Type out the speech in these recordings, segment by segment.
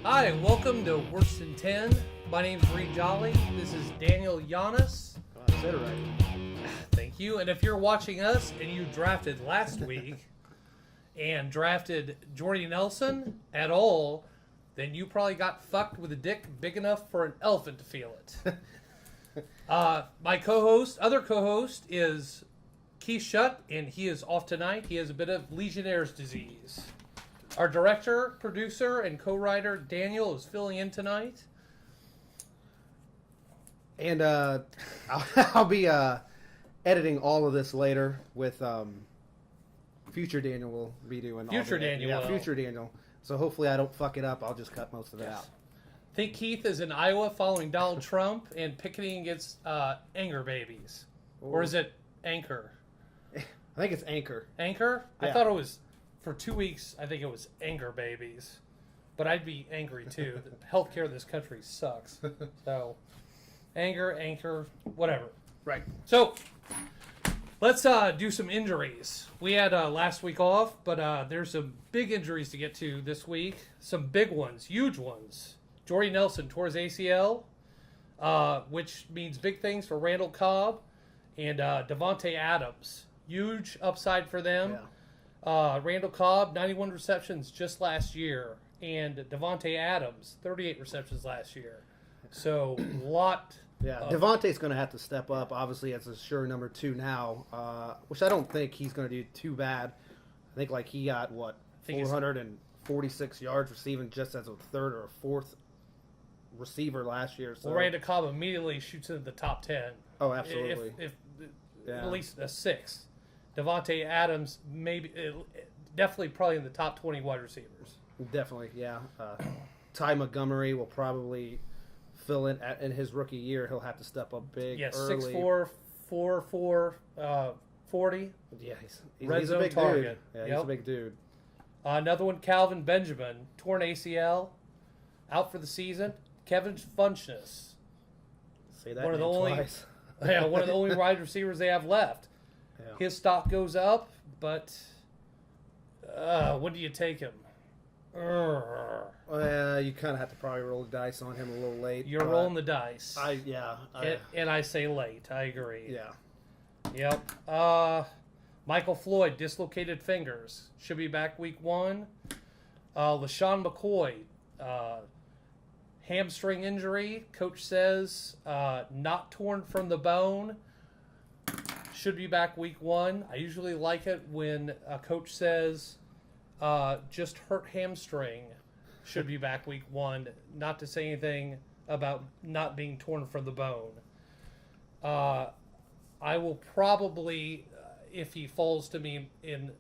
Hi, and welcome to Worse Than 10. My name's Reid Jolly. This is Daniel Giannis. I said it right. Thank you. And if you're watching us and you drafted last week and drafted Jordy Nelson at all, then you probably got fucked with a dick big enough for an elephant to feel it. My other co-host is Keith Schutte, and he is off tonight. He has a bit of Legionnaire's disease. Our director, producer, and co-writer, Daniel, is filling in tonight. And I'll be editing all of this later with future Daniel will be doing Future all the, Daniel Yeah, will. future Daniel. So hopefully I don't fuck it up. I'll just cut most of it out. I think Keith is in Iowa following Donald Trump and picketing against anger babies. Or is it Anchor? I think it's Anchor. Anchor? Yeah. I thought it was, for 2 weeks, I think it was anger babies. But I'd be angry too. The healthcare in this country sucks. So, Anchor, whatever. Right. So, let's do some injuries. We had last week off, but there's some big injuries to get to this week. Some big ones, huge ones. Jordy Nelson tore his ACL, which means big things for Randall Cobb and Devontae Adams. Huge upside for them. Yeah. Randall Cobb, 91 receptions just last year, and Devontae Adams, 38 receptions last year. So, lot. Yeah, Devontae's going to have to step up, obviously, as a sure number 2 now, which I don't think he's going to do too bad. I think, he got, 446 yards receiving just as a third or a fourth receiver last year. So. Well, Randall Cobb immediately shoots into the top 10. Oh, absolutely. If at least a 6. Devontae Adams, definitely probably in the top 20 wide receivers. Definitely, yeah. Ty Montgomery will probably fill in his rookie year. He'll have to step up big early. 6'4", 4'4", 40. Yeah, he's Red a zone big target. dude. Yeah, he's a big dude. Another one, Calvin Benjamin, torn ACL, out for the season. Kevin Funchess, Say that one of the name only, twice. one of the only wide receivers they have left. Yeah. His stock goes up, but when do you take him? You kind of have to probably roll the dice on him a little late. You're rolling the dice. And I say late. I agree. Yeah. Yep. Michael Floyd, dislocated fingers. Should be back week 1. LaShawn McCoy, hamstring injury. Coach says not torn from the bone. Should be back week 1. I usually like it when a coach says just hurt hamstring. Should be back week 1. Not to say anything about not being torn from the bone. I will probably, if he falls to me in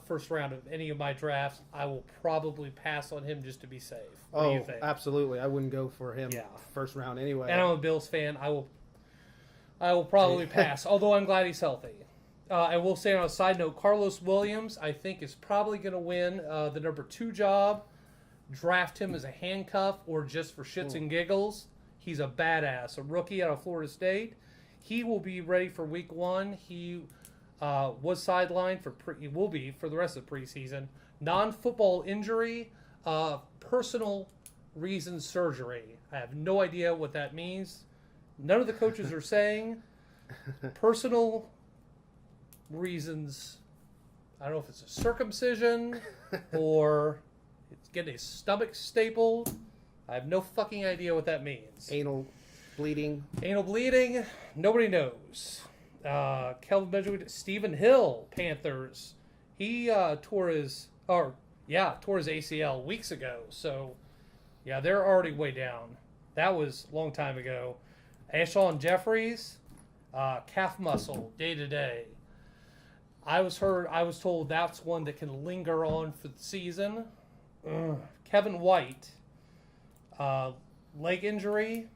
first round of any of my drafts, I will probably pass on him just to be safe. What do you think? Absolutely. I wouldn't go for him first round anyway. And I'm a Bills fan. I will probably pass, although I'm glad he's healthy. I will say on a side note, Carlos Williams, I think, is probably going to win the number 2 job. Draft him as a handcuff or just for shits and giggles. He's a badass, a rookie out of Florida State. He will be ready for week 1. He was sidelined he will be for the rest of the preseason. Non-football injury, personal reason surgery. I have no idea what that means. None of the coaches are saying personal reasons. I don't know if it's a circumcision or it's getting his stomach stapled. I have no fucking idea what that means. Anal bleeding. Nobody knows. Kelvin Benjamin, Stephen Hill, Panthers. He tore his ACL weeks ago. So, yeah, they're already way down. That was a long time ago. Ashawn Jeffries, calf muscle, day to day. I was told that's one that can linger on for the season. Kevin White, leg injury.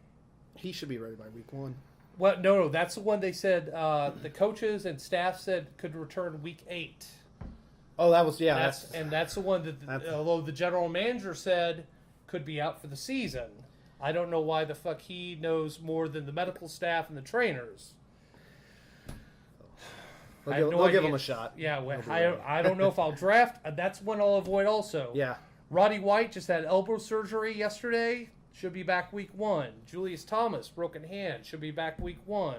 He should be ready by week 1. Well, no, that's the one they said the coaches and staff said could return week 8. Oh, that was that's the one that although the general manager said could be out for the season. I don't know why the fuck he knows more than the medical staff and the trainers. We'll give him a shot. Yeah, I don't know if I'll draft. That's one I'll avoid also. Yeah. Roddy White just had elbow surgery yesterday. Should be back week 1. Julius Thomas, broken hand. Should be back week 1.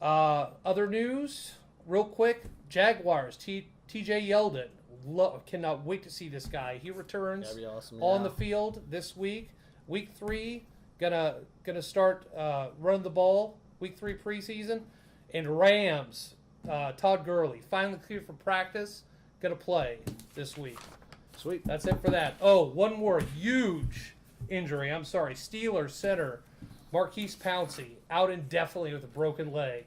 Other news, real quick. Jaguars, TJ Yeldon. Cannot wait to see this guy. He returns That'd be awesome, on the field this week. Week 3, gonna start running the ball. Week 3 preseason. And Rams, Todd Gurley, finally cleared for practice. Gonna play this week. Sweet. That's it for that. Oh, one more huge injury. I'm sorry. Steelers center Marquise Pouncey out indefinitely with a broken leg.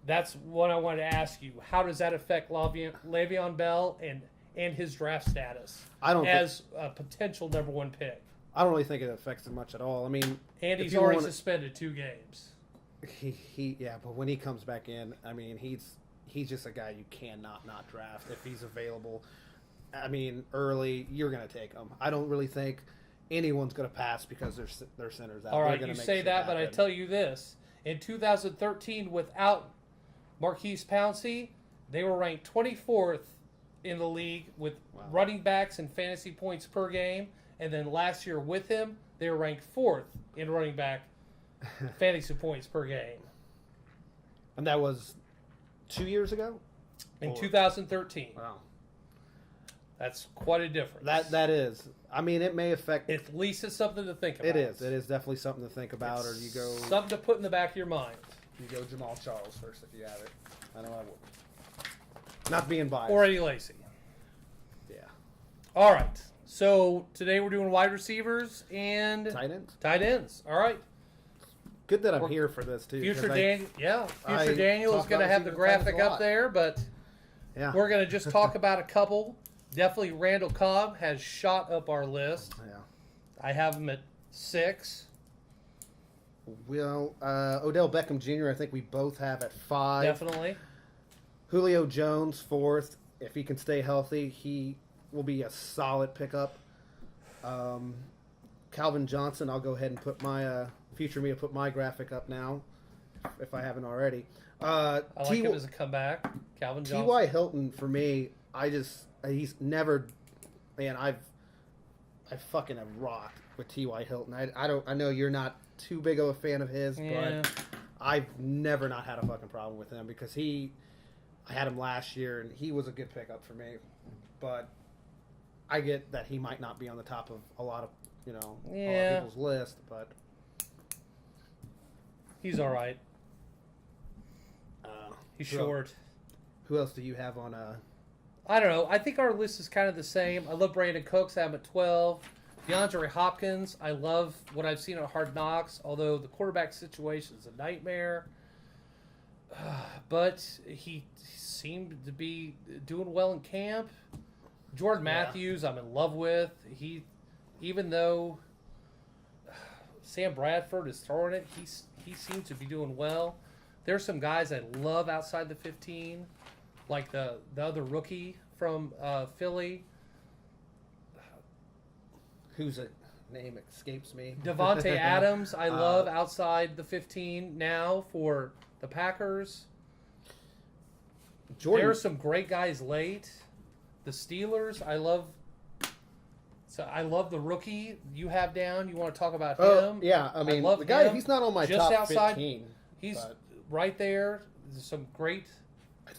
That's what I wanted to ask you. How does that affect Le'Veon Bell and his draft status as a potential number 1 pick? I don't really think it affects him much at all. I mean, and he's already suspended 2 games. Yeah, but when he comes back in, I mean, he's just a guy you cannot not draft if he's available. I mean, early, you're going to take him. I don't really think anyone's going to pass because they're centers out. All right, you say that, but I tell you this. In 2013, without Marquise Pouncey, they were ranked 24th in the league with running backs and fantasy points per game. And then last year with him, they were ranked 4th in running back fantasy points per game. And that was 2 years ago? In 2013. Wow. That's quite a difference. That is. I mean, it may affect. At least it's something to think about. It is. It is definitely something to think about. Or you go something to put in the back of your mind. You go Jamal Charles first if you have it. I know I would. Not being biased. Or Eddie Lacy. Yeah. All right. So today we're doing wide receivers and tight ends. Tight ends. All right. Good that I'm here for this too. Future Daniel is going to have the graphic up there, but we're going to just talk about a couple. Definitely Randall Cobb has shot up our list. Yeah. I have him at 6. Well, Odell Beckham Jr. I think we both have at 5. Definitely. Julio Jones 4th. If he can stay healthy, he will be a solid pickup. Calvin Johnson, I'll go ahead and put my put my graphic up now, if I haven't already. I like him as a comeback. Calvin Johnson. T.Y. Hilton for me, he's never, man. I fucking have rocked with T.Y. Hilton. I know you're not too big of a fan of his, but I've never not had a fucking problem with him because I had him last year and he was a good pickup for me, but I get that he might not be on the top of a lot of a lot of people's list, but he's all right. He's short. Who else do you have on? I don't know. I think our list is kind of the same. I love Brandon Cooks. I have him at 12. DeAndre Hopkins. I love what I've seen on Hard Knocks, although the quarterback situation is a nightmare. But he seemed to be doing well in camp. Jordan Matthews, I'm in love with. Even though Sam Bradford is throwing it, he seems to be doing well. There's some guys I love outside the 15, like the other rookie from Philly. Whose name escapes me? Devontae Adams, I love outside the 15 now for the Packers. There are some great guys late. The Steelers, I love. So I love the rookie you have down. You want to talk about him? Yeah, I mean, I love the guy. him. He's not on my Just top outside, 15. He's right there. There's some great. I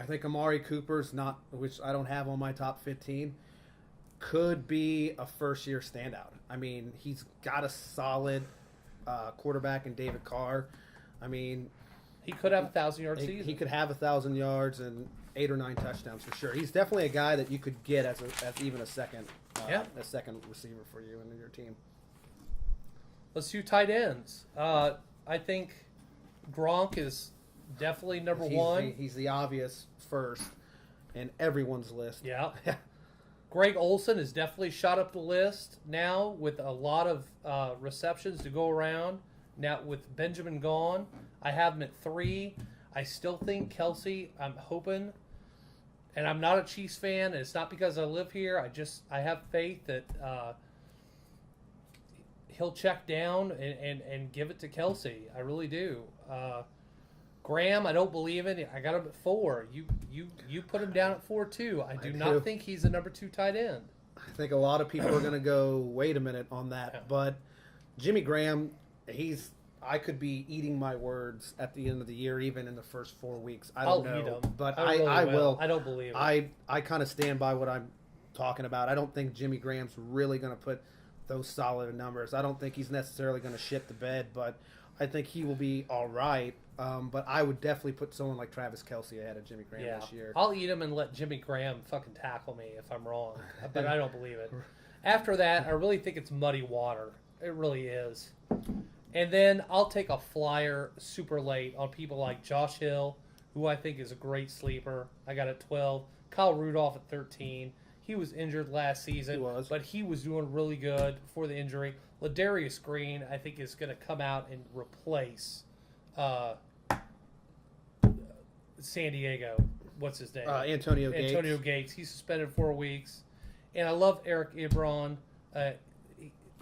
think Amari Cooper's not, which I don't have on my top 15, could be a first-year standout. I mean, he's got a solid quarterback in David Carr. I mean, he could have 1,000-yard season. He could have 1,000 yards and 8 or 9 touchdowns for sure. He's definitely a guy that you could get as even a second receiver for you in your team. Let's do tight ends. I think Gronk is definitely number 1. He's the obvious first in everyone's list. Yeah. Greg Olsen has definitely shot up the list now with a lot of receptions to go around. Now with Benjamin gone, I have him at 3. I still think Kelsey, I'm hoping, and I'm not a Chiefs fan, and it's not because I live here. I have faith that he'll check down and give it to Kelsey. I really do. Graham, I don't believe in. I got him at 4. You put him down at 4 too. I do not think he's a number 2 tight end. I think a lot of people are going to go, wait a minute on that. Yeah. But Jimmy Graham, I could be eating my words at the end of the year, even in the first 4 weeks. I'll eat know, them. but I really I will. I don't believe it. I kind of stand by what I'm talking about. I don't think Jimmy Graham's really going to put those solid numbers. I don't think he's necessarily going to shit the bed, but I think he will be all right. But I would definitely put someone like Travis Kelce ahead of Jimmy Graham this year. I'll eat him and let Jimmy Graham fucking tackle me if I'm wrong, but I don't believe it. After that, I really think it's muddy water. It really is. And then I'll take a flyer super late on people like Josh Hill, who I think is a great sleeper. I got at 12. Kyle Rudolph at 13. He was injured last season, but he was doing really good before the injury. Ladarius Green, I think, is going to come out and replace San Diego. What's his name? Antonio Gates. He's suspended 4 weeks. And I love Eric Ebron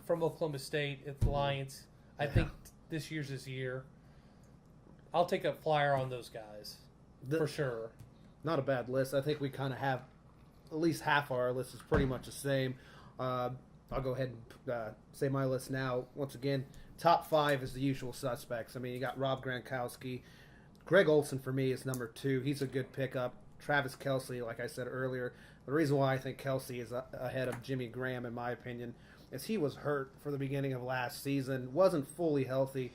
from Oklahoma State at the Lions. I think this year's his year. I'll take a flyer on those guys for sure. Not a bad list. I think we kind of have at least half our list is pretty much the same. I'll go ahead and say my list now. Once again, top 5 is the usual suspects. I mean, you got Rob Gronkowski. Greg Olsen, for me, is number 2. He's a good pickup. Travis Kelce, like I said earlier. The reason why I think Kelce is ahead of Jimmy Graham, in my opinion, is he was hurt for the beginning of last season, wasn't fully healthy,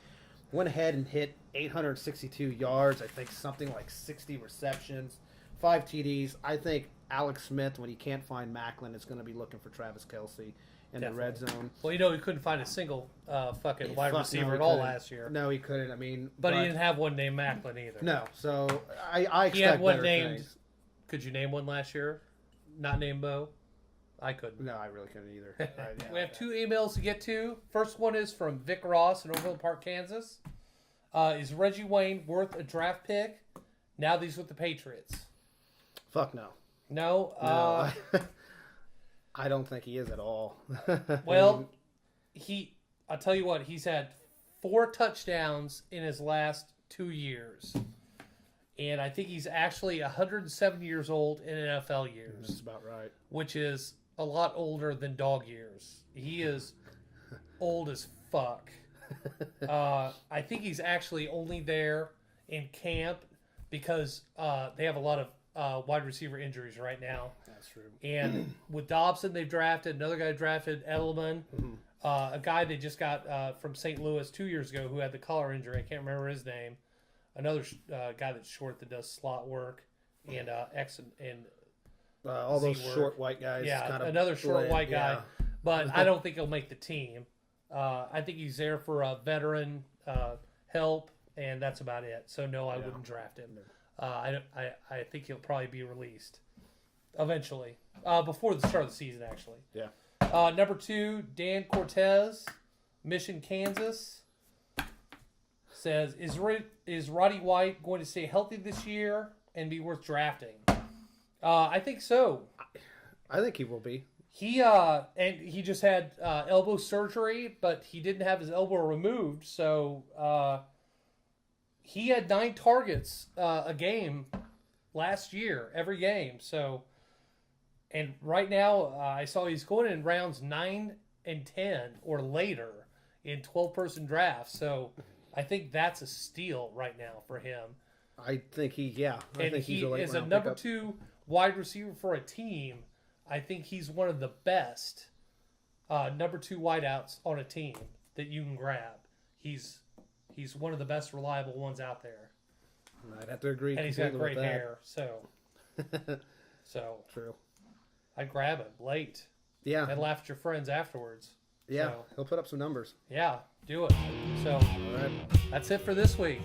went ahead and hit 862 yards, I think something like 60 receptions, 5 TDs. I think Alex Smith, when he can't find Macklin, is going to be looking for Travis Kelce in the red zone. Well, he couldn't find a single fucking wide receiver at all last year. No, he couldn't. I mean, but he didn't have one named Macklin either. No, so I expect he had one better named. things. Could you name one last year? Not named Bo. I couldn't. No, I really couldn't either. We have 2 emails to get to. First one is from Vic Ross in Overland Park, Kansas. Is Reggie Wayne worth a draft pick? Now that he's with the Patriots. Fuck no. No. I don't think he is at all. Well, I'll tell you what, he's had 4 touchdowns in his last 2 years. And I think he's actually 107 years old in NFL years. That's about right. Which is a lot older than dog years. He is old as fuck. I think he's actually only there in camp because they have a lot of wide receiver injuries right now. That's true. And with Dobson, they've drafted another guy drafted Edelman, a guy they just got from St. Louis 2 years ago who had the collar injury. I can't remember his name. Another guy that's short that does slot work and X and all those Z-work. short white guys. Yeah, kind of another short white guy. Yeah. But I don't think he'll make the team. I think he's there for a veteran help, and that's about it. So no, I wouldn't draft him. I think he'll probably be released eventually, before the start of the season, actually. Yeah. Number 2, Dan Cortez, Mission, Kansas, says, is Roddy White going to stay healthy this year and be worth drafting? I think so. I think he will be. He just had elbow surgery, but he didn't have his elbow removed, so he had 9 targets a game last year, every game. So, and right now I saw he's going in rounds 9 and 10 or later in 12-person drafts. So I think that's a steal right now for him. I think he's a late is a round number pickup. 2 wide receiver for a team. I think he's one of the best number 2 wideouts on a team that you can grab. He's one of the best reliable ones out there. I'd have to agree. And he's got great hair, so true. I'd grab him late. Yeah. And laugh at your friends afterwards. Yeah, So, he'll put up some numbers. yeah, do it. So All right. that's it for this week.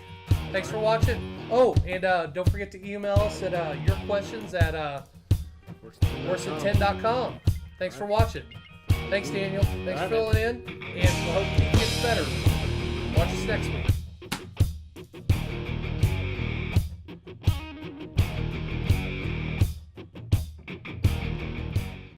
Thanks for watching. Oh, and don't forget to email us at your questions at worse10.com. Thanks for watching. Thanks, Daniel. Thanks for filling in. And we hope Keith gets better. Watch us next week.